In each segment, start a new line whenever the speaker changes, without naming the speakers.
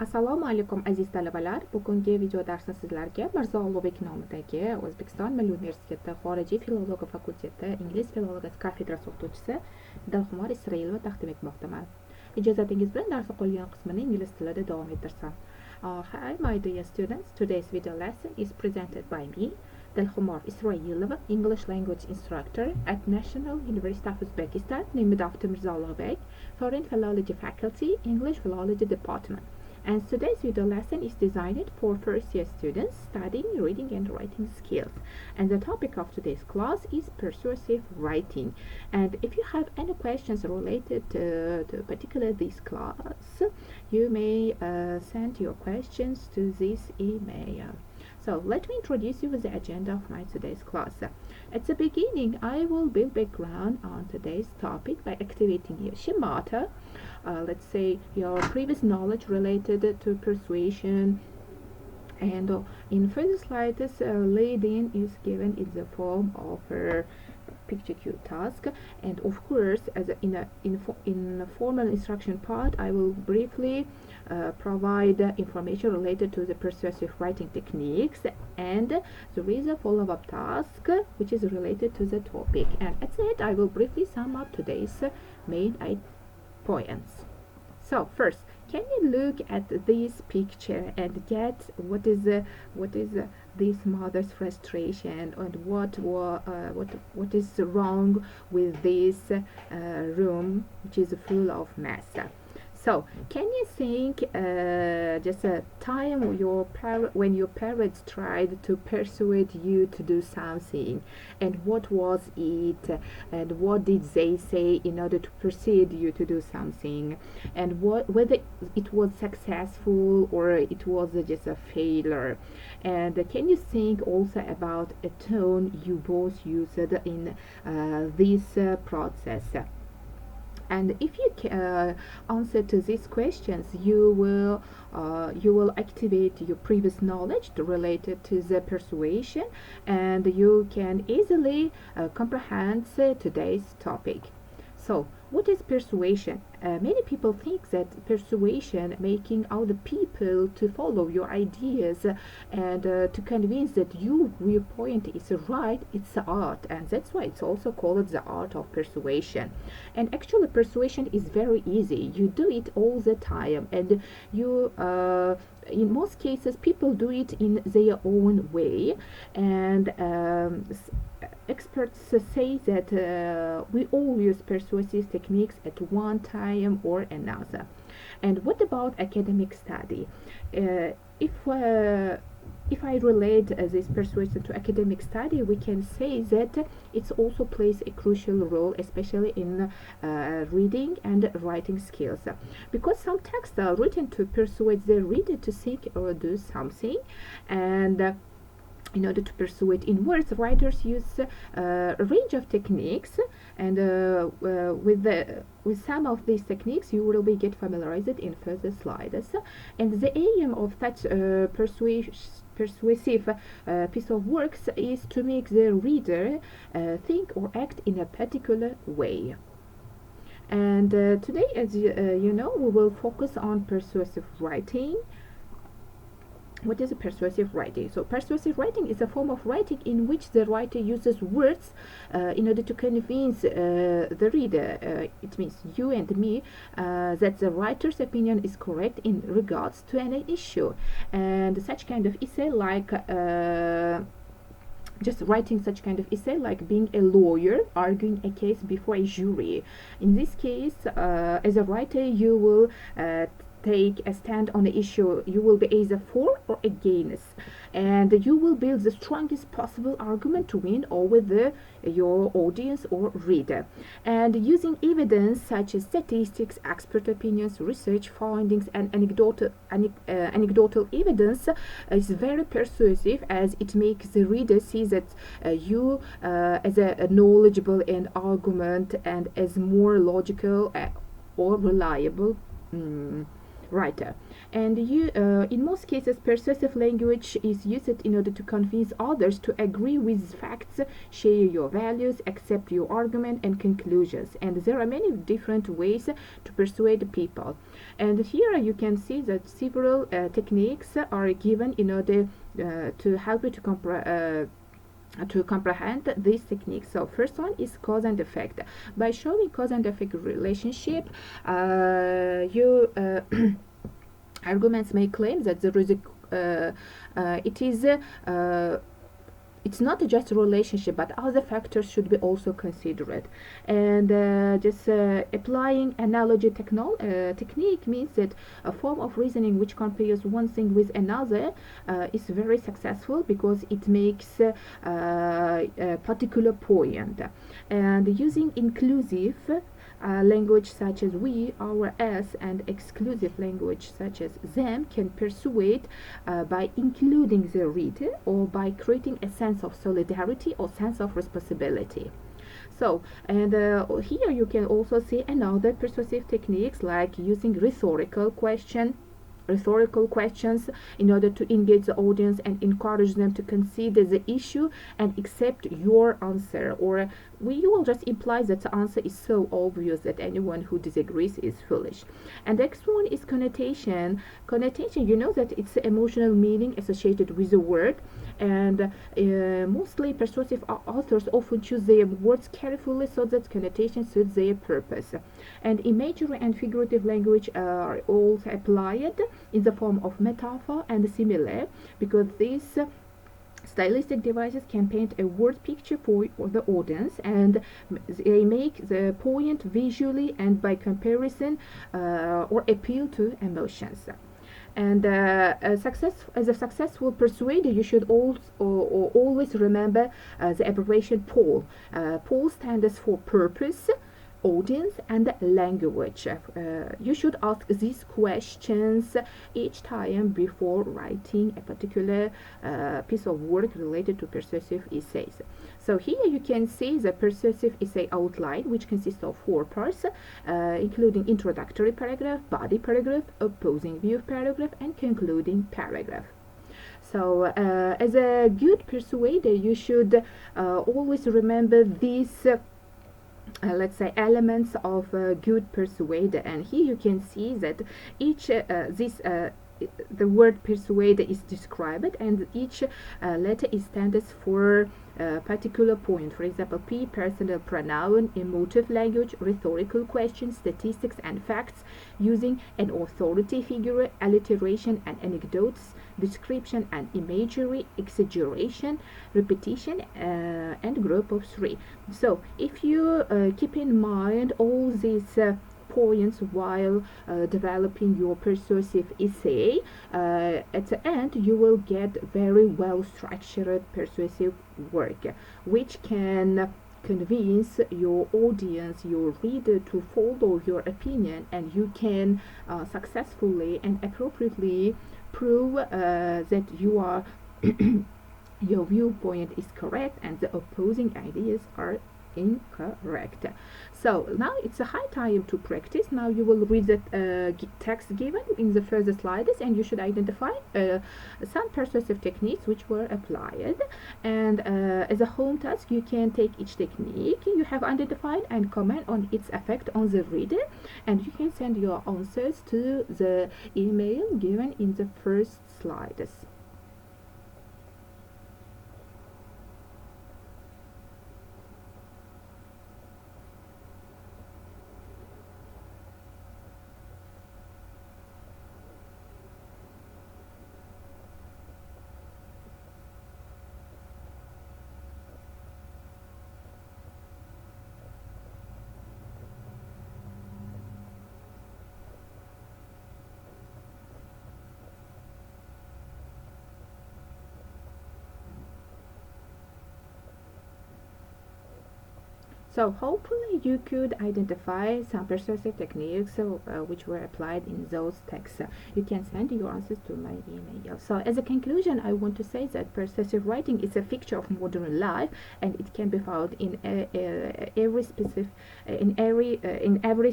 Assalomu alaykum aziz talabalar. Bugungi video darsda sizlarga Mirzo-Ulug'bek nomidagi O'zbekiston Milliy universiteti xorijiy filologiya fakulteti ingliz filologiyasi kafedrasi o'qituvchisi Dilkhumor Israilova taqdim etmoqdaman. Ijozatingiz bilan darsni qolgan qismini ingliz tilida davom ettirsam. Hi my dear students, today's video lesson is presented by me, Dilkhumor Israilova, English language instructor at National University of Uzbekistan, named after Mirzo-Ulug'bek, Foreign Philology Faculty, English Philology Department. And today's video lesson is designed for first-year students studying reading and writing skills. And the topic of today's class is persuasive writing. And if you have any questions related to particularly this class, you may send your questions to this email. So let me introduce you with the agenda of my today's class. At the beginning, I will build background on today's topic by activating your schemata, let's say your previous knowledge related to persuasion, and in further slides, lead-in is given in the form of a picture cue task, and of course, as in a formal instruction part, I will briefly provide information related to the persuasive writing techniques, and there is a follow-up task which is related to the topic, and at the end I will briefly sum up today's main points. So first, can you look at this picture and get what is this mother's frustration, and what is wrong with this room which is full of mess? So, can you think just a time when your parents tried to persuade you to do something, and what was it, and what did they say in order to persuade you to do something, and whether it was successful or it was just a failure? And can you think also about a tone you both used in this process? And if you answer to these questions, you will activate your previous knowledge related to the persuasion, and you can easily comprehend today's topic. So, what is persuasion? Many people think that persuasion, making other people to follow your ideas and to convince that your viewpoint is right, it's art, and that's why it's also called the art of persuasion. And actually, persuasion is very easy. You do it all the time, and you in most cases people do it in their own way, and experts say that we all use persuasive techniques at one time or another. And what about academic study? If I relate this persuasion to academic study, we can say that it also plays a crucial role, especially in reading and writing skills, because some texts are written to persuade the reader to think or do something, and in order to persuade in words, writers use a range of techniques, and with some of these techniques you will get familiarized in further slides. And the aim of such persuasive piece of works is to make the reader think or act in a particular way. And today, as you know, we will focus on persuasive writing. What is a persuasive writing? So persuasive writing is a form of writing in which the writer uses words in order to convince the reader, it means you and me, that the writer's opinion is correct in regards to an issue. And such kind of essay, like just writing such kind of essay, like being a lawyer arguing a case before a jury. In this case, as a writer, you will take a stand on the issue. You will be either for or against, and you will build the strongest possible argument to win over your audience or reader. And using evidence such as statistics, expert opinions, research findings, and anecdotal evidence is very persuasive, as it makes the reader see that you as a knowledgeable and argument, and as more logical or reliable writer. And in most cases, persuasive language is used in order to convince others to agree with facts, share your values, accept your argument and conclusions. And there are many different ways to persuade people. And here you can see that several techniques are given in order to help you to comprehend these techniques. So first one is cause and effect. By showing cause and effect relationship, you arguments may claim that there is it's not just a relationship, but other factors should be also considered. And just applying analogy technique means that a form of reasoning which compares one thing with another is very successful because it makes a particular point. And using inclusive language such as we, our, us, and exclusive language such as them can persuade by including the reader or by creating a sense of solidarity or sense of responsibility. So, and here you can also see another persuasive techniques like using rhetorical questions in order to engage the audience and encourage them to consider the issue and accept your answer, or you will just imply that the answer is so obvious that anyone who disagrees is foolish. And the next one is connotation. You know that it's the emotional meaning associated with the word, and mostly persuasive authors often choose their words carefully so that connotation suits their purpose. And imagery and figurative language are also applied in the form of metaphor and simile, because these stylistic devices can paint a word picture for the audience, and they make the point visually and by comparison or appeal to emotions. And as a successful persuader, you should also always remember the abbreviation PAUL. PAUL stands for purpose, audience, and language. You should ask these questions each time before writing a particular piece of work related to persuasive essays. So here you can see the persuasive essay outline, which consists of 4 parts, including introductory paragraph, body paragraph, opposing view paragraph, and concluding paragraph. So as a good persuader, you should always remember these let's say elements of a good persuader. And here you can see that each the word persuader is described, and each letter stands for a particular point. For example, P, personal pronoun, emotive language, rhetorical questions, statistics and facts, using an authority figure, alliteration and anecdotes, description and imagery, exaggeration, repetition, and group of 3. So if you keep in mind all these points while developing your persuasive essay, at the end you will get very well structured persuasive work, which can convince your audience, your reader, to follow your opinion, and you can successfully and appropriately prove that you are your viewpoint is correct and the opposing ideas are incorrect. So now it's a high time to practice. Now you will read the text given in the further slides, and you should identify some persuasive techniques which were applied. And as a home task, you can take each technique you have identified and comment on its effect on the reader, and you can send your answers to the email given in the first slides. So hopefully you could identify some persuasive techniques which were applied in those texts. You can send your answers to my email. So as a conclusion, I want to say that persuasive writing is a feature of modern life, and it can be found in every specific in every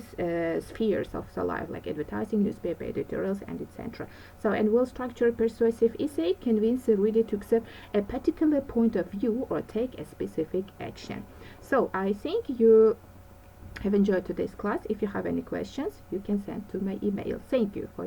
spheres of the life, like advertising, newspaper editorials, and etc. So, and well-structured persuasive essay convince the reader to accept a particular point of view or take a specific action. So I think you have enjoyed today's class. If you have any questions, you can send to my email. Thank you for